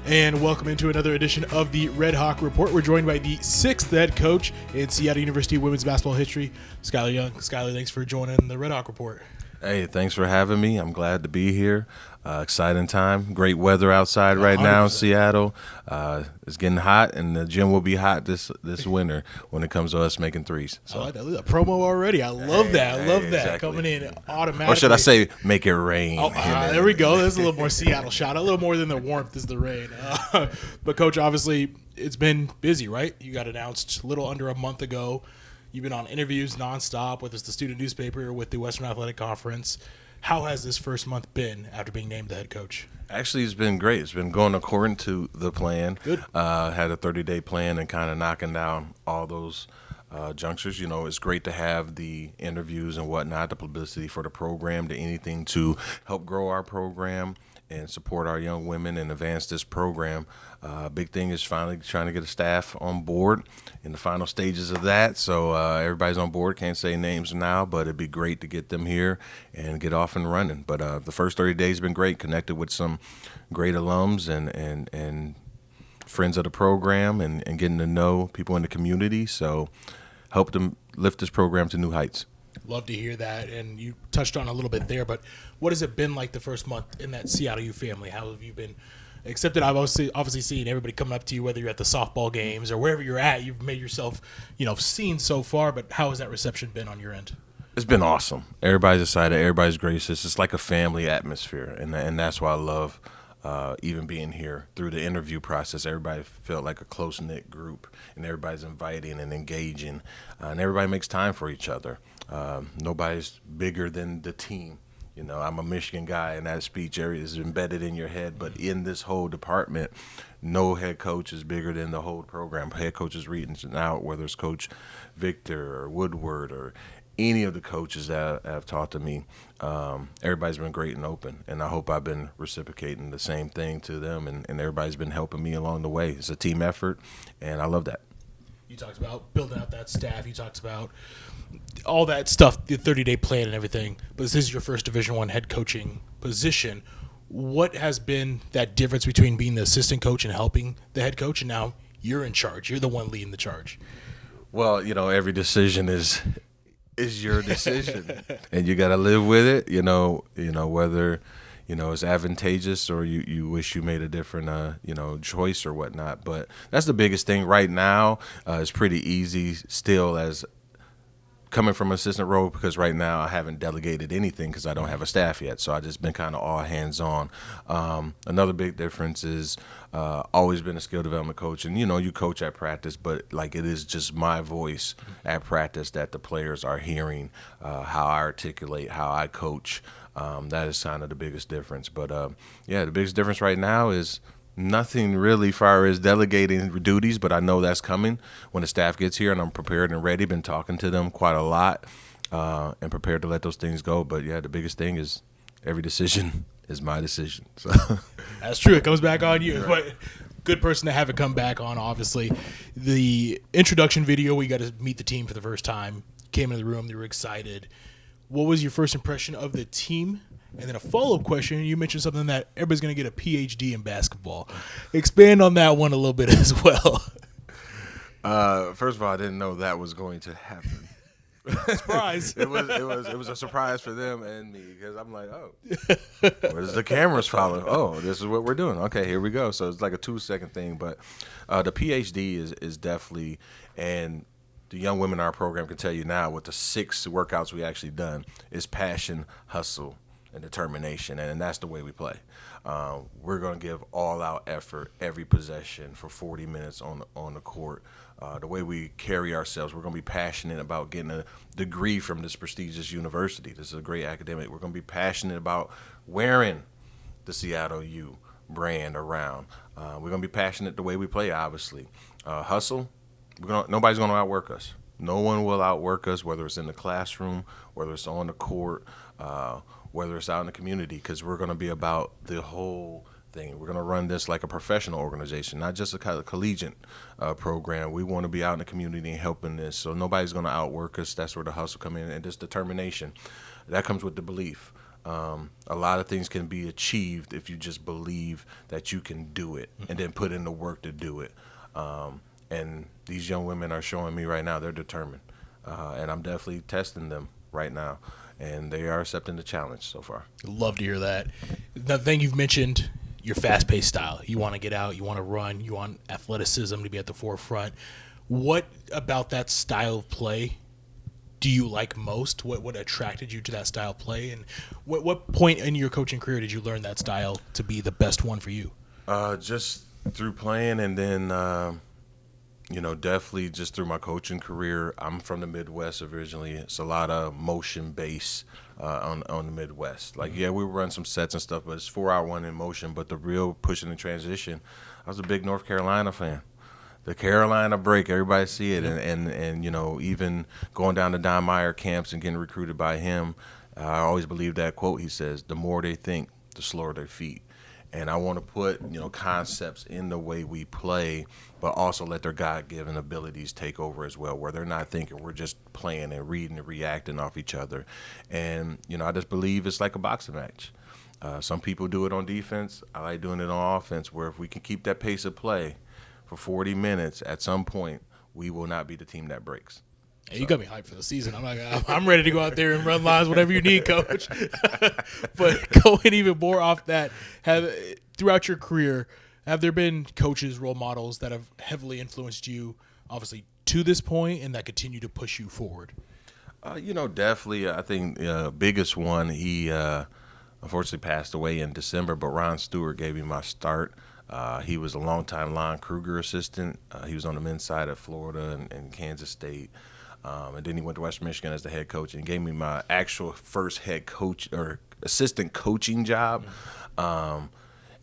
And welcome into another edition of the Redhawk Report. We're joined by the sixth head coach in Seattle University women's basketball history, Skyler Young. Skyler, thanks for joining the Redhawk Report. Hey, thanks for having me. I'm glad to be here. Exciting time. Great weather outside right now in Seattle. It's getting hot, and the gym will be hot this winter when it comes to us making threes. So. I like that. A promo already. I love that. I love that. Exactly. Coming in automatically. Or should I say, make it rain? There we go. There's a little more Seattle shot. A little more than the warmth is the rain. But, Coach, obviously, it's been busy, right? You got announced a little under a month ago. You've been on interviews nonstop, whether it's the student newspaper or with the Western Athletic Conference. How has this first month been after being named the head coach? Actually, it's been great. It's been going according to the plan. Good. Had a 30-day plan and kind of knocking down all those junctures. You know, it's great to have the interviews and whatnot, the publicity for the program, to anything to help grow our program and support our young women and advance this program. Big thing is finally trying to get a staff on board in the final stages of that. So everybody's on board. Can't say names now, but it'd be great to get them here and get off and running. But the first 30 days have been great. Connected with some great alums and friends of the program and getting to know people in the community. So help them lift this program to new heights. Love to hear that, and you touched on a little bit there, but what has it been like the first month in that Seattle U family? How have you been accepted? I've obviously seen everybody coming up to you, whether you're at the softball games or wherever you're at. You've made yourself, seen so far, but how has that reception been on your end? It's been awesome. Everybody's excited. Everybody's gracious. It's like a family atmosphere, and that's why I love even being here. Through the interview process, everybody felt like a close-knit group, and everybody's inviting and engaging, and everybody makes time for each other. Nobody's bigger than the team. I'm a Michigan guy, and that speech area is embedded in your head. But in this whole department, no head coach is bigger than the whole program. Head coaches reaching out, whether it's Coach Victor or Woodward or any of the coaches that have talked to me. Everybody's been great and open, and I hope I've been reciprocating the same thing to them, and everybody's been helping me along the way. It's a team effort, and I love that. You talked about building out that staff. You talked about all that stuff, the 30-day plan and everything. But this is your first Division I head coaching position. What has been that difference between being the assistant coach and helping the head coach, and now you're in charge? You're the one leading the charge. Well, every decision is your decision, and you got to live with it. Whether it's advantageous or you wish you made a different choice or whatnot. But that's the biggest thing right now. It's pretty easy still as coming from an assistant role, because right now I haven't delegated anything because I don't have a staff yet. So I've just been kind of all hands on. Another big difference is always been a skill development coach. And, you coach at practice, but like it is just my voice at practice that the players are hearing, how I articulate, how I coach. That is kind of the biggest difference. But, the biggest difference right now is nothing really far as delegating duties, but I know that's coming when the staff gets here, and I'm prepared and ready. Been talking to them quite a lot and prepared to let those things go. But, the biggest thing is every decision is my decision. So that's true. It comes back on you. Right. But good person to have it come back on, obviously. The introduction video, we got to meet the team for the first time. Came into the room. They were excited. What was your first impression of the team? And then a follow-up question, you mentioned something that everybody's going to get a PhD in basketball. Expand on that one a little bit as well. First of all, I didn't know that was going to happen. Surprise. It was a surprise for them and me, because I'm like, oh, where's the cameras follow? Oh, this is what we're doing. Okay, here we go. So it's like a 2-second thing. But the PhD is definitely, and the young women in our program can tell you now, with the 6 workouts we actually done, is passion, hustle, and determination, and that's the way we play. We're going to give all-out effort every possession for 40 minutes on the court. The way we carry ourselves, we're going to be passionate about getting a degree from this prestigious university. This is a great academic. We're going to be passionate about wearing the Seattle U brand around. We're going to be passionate the way we play, obviously. Hustle, nobody's going to outwork us. No one will outwork us, whether it's in the classroom, whether it's on the court, whether it's out in the community, because we're going to be about the whole thing. We're going to run this like a professional organization, not just a kind of collegiate program. We want to be out in the community and helping this. So nobody's going to outwork us. That's where the hustle comes in, and this determination. That comes with the belief. A lot of things can be achieved if you just believe that you can do it and then put in the work to do it. And these young women are showing me right now they're determined. And I'm definitely testing them right now. And they are accepting the challenge so far. Love to hear that. The thing you've mentioned, your fast-paced style. You want to get out, you want to run, you want athleticism to be at the forefront. What about that style of play do you like most? What attracted you to that style of play? And what point in your coaching career did you learn that style to be the best one for you? Just through playing, and then definitely just through my coaching career. I'm from the Midwest originally. It's a lot of motion base on the Midwest. Like, yeah, we run some sets and stuff, but it's 4-hour one in motion. But the real pushing and transition, I was a big North Carolina fan. The Carolina break, everybody see it, and even going down to Don Meyer camps and getting recruited by him, I always believe that quote he says, the more they think, the slower their feet. And I want to put, concepts in the way we play, but also let their God-given abilities take over as well, where they're not thinking, we're just playing and reading and reacting off each other. And, I just believe it's like a boxing match. Some people do it on defense. I like doing it on offense, where if we can keep that pace of play for 40 minutes, at some point, we will not be the team that breaks. Hey, you got me hyped for the season. I'm ready to go out there and run lines, whatever you need, Coach. But going even more off that, throughout your career, have there been coaches, role models that have heavily influenced you, obviously, to this point, and that continue to push you forward? Definitely. I think biggest one, he unfortunately passed away in December, but Ron Stewart gave me my start. He was a longtime Lon Kruger assistant. He was on the men's side at Florida and Kansas State. And then he went to Western Michigan as the head coach and gave me my actual first head coach or assistant coaching job. And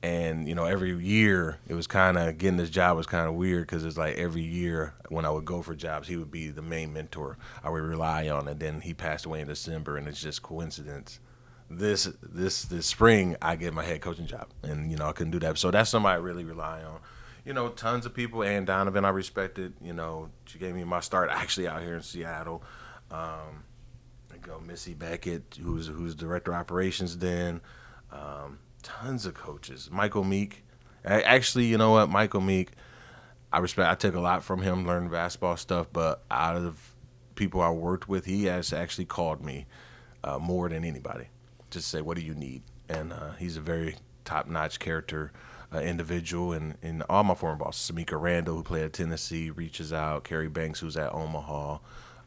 every year it was kind of getting this job was kind of weird because it's like every year when I would go for jobs, he would be the main mentor I would rely on. And then he passed away in December, and it's just coincidence. This spring I get my head coaching job, and I couldn't do that. So that's somebody I really rely on. Tons of people. Ann Donovan, I respected. She gave me my start actually out here in Seattle. Missy Beckett, who's director of operations then. Tons of coaches. Michael Meek. Actually, you know what? Michael Meek, I respect. I took a lot from him, learning basketball stuff. But out of people I worked with, he has actually called me more than anybody. Just say, what do you need? And he's a very top-notch character. Individual, and all my former bosses, Samika Randall, who played at Tennessee, reaches out. Carrie Banks, who's at Omaha,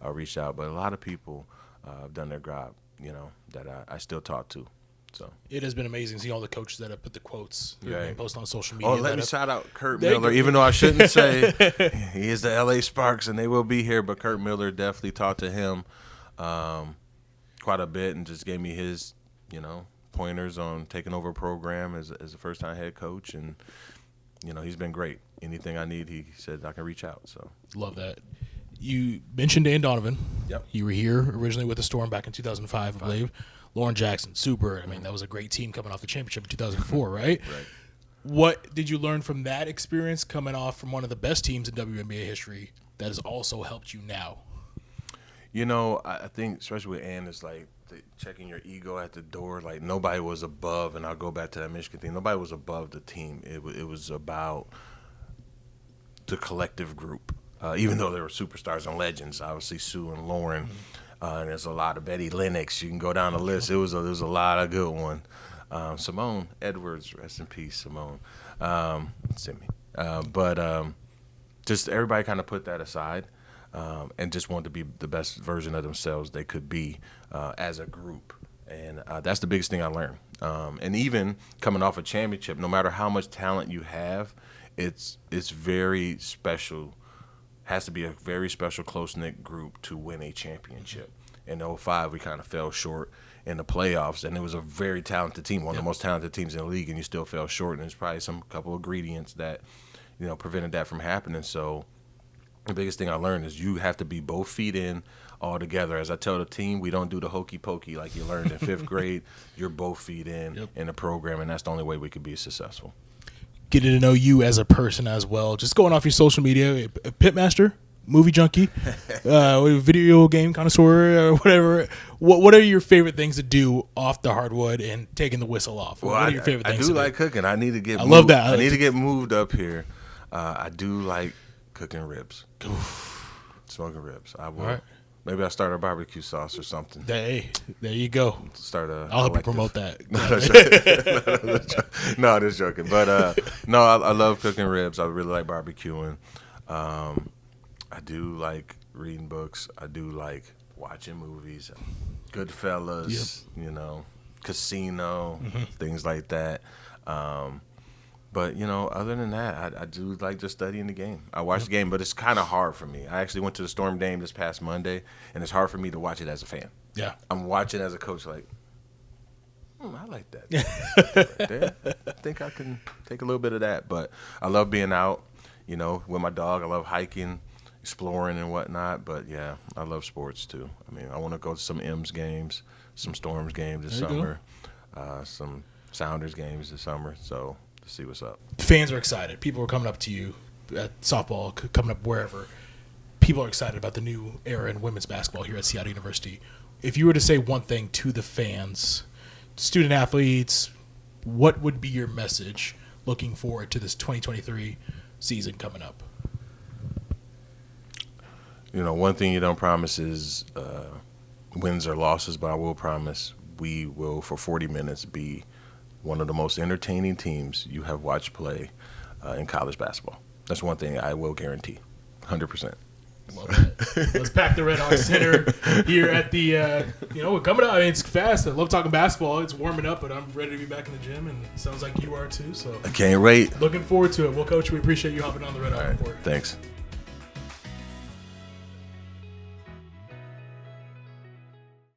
reached out. But a lot of people have done their job, that I still talk to. So it has been amazing seeing all the coaches that have put the quotes and post on social media. Let me shout out Kurt Miller, even though I shouldn't say he is the LA Sparks, and they will be here. But Kurt Miller, definitely talked to him quite a bit and just gave me his, pointers on taking over a program as a first-time head coach, and he's been great. Anything I need, he said I can reach out. So love that. You mentioned Ann Donovan. Yep. You were here originally with the Storm back in 2005, I believe. Lauren Jackson, super. I mean, that was a great team coming off the championship in 2004, right? Right. What did you learn from that experience coming off from one of the best teams in WNBA history that has also helped you now? I think especially with Ann, it's like checking your ego at the door. Like, nobody was above, and I'll go back to that Michigan thing. Nobody was above the team. It was about the collective group. Even though there were superstars and legends, obviously Sue and Lauren, and there's a lot of Betty Lennox. You can go down the list. There was a lot of good ones. Simone Edwards, rest in peace, Simone. Send me. But just everybody kind of put that aside. And just wanted to be the best version of themselves they could be as a group. And that's the biggest thing I learned. And even coming off a championship, no matter how much talent you have, it's very special. Has to be a very special, close-knit group to win a championship. In 2005, we kind of fell short in the playoffs, and it was a very talented team, one of the most talented teams in the league, and you still fell short. And there's probably some couple of ingredients that prevented that from happening. So the biggest thing I learned is you have to be both feet in all together. As I tell the team, we don't do the hokey pokey like you learned in fifth grade. You're both feet in the program, and that's the only way we could be successful. Getting to know you as a person as well. Just going off your social media, Pitmaster? movie junkie, video game connoisseur, or whatever. What are your favorite things to do off the hardwood and taking the whistle off? Well, What are your favorite I things? do to like cooking. I need to get. I love that. I need to get moved up here. I do like cooking ribs, smoking ribs. I will. Right. Maybe I'll start a barbecue sauce or something. Hey, there you go. I'll help you promote that. No, just joking. But no, I love cooking ribs. I really like barbecuing. I do like reading books. I do like watching movies. Goodfellas, Casino, things like that. But, other than that, I do like just studying the game. I watch the game, but it's kind of hard for me. I actually went to the Storm game this past Monday, and it's hard for me to watch it as a fan. Yeah. I'm watching as a coach like, I like that. Right there. I think I can take a little bit of that. But I love being out, with my dog. I love hiking, exploring and whatnot. But, yeah, I love sports too. I mean, I want to go to some M's games, some Storms games this summer, some Sounders games this summer. So see what's up. Fans are excited. People are coming up to you at softball, coming up wherever. People are excited about the new era in women's basketball here at Seattle University. If you were to say one thing to the fans, student athletes, what would be your message looking forward to this 2023 season coming up? One thing you don't promise is wins or losses, but I will promise we will, for 40 minutes, be one of the most entertaining teams you have watched play in college basketball. That's one thing I will guarantee, 100%. Love that. Let's pack the Redhawk Center here at the, we're coming out. I mean, it's fast. I love talking basketball. It's warming up, but I'm ready to be back in the gym, and it sounds like you are too. So I can't wait. Looking forward to it. Well, Coach, we appreciate you hopping on the Redhawk Report. Thanks.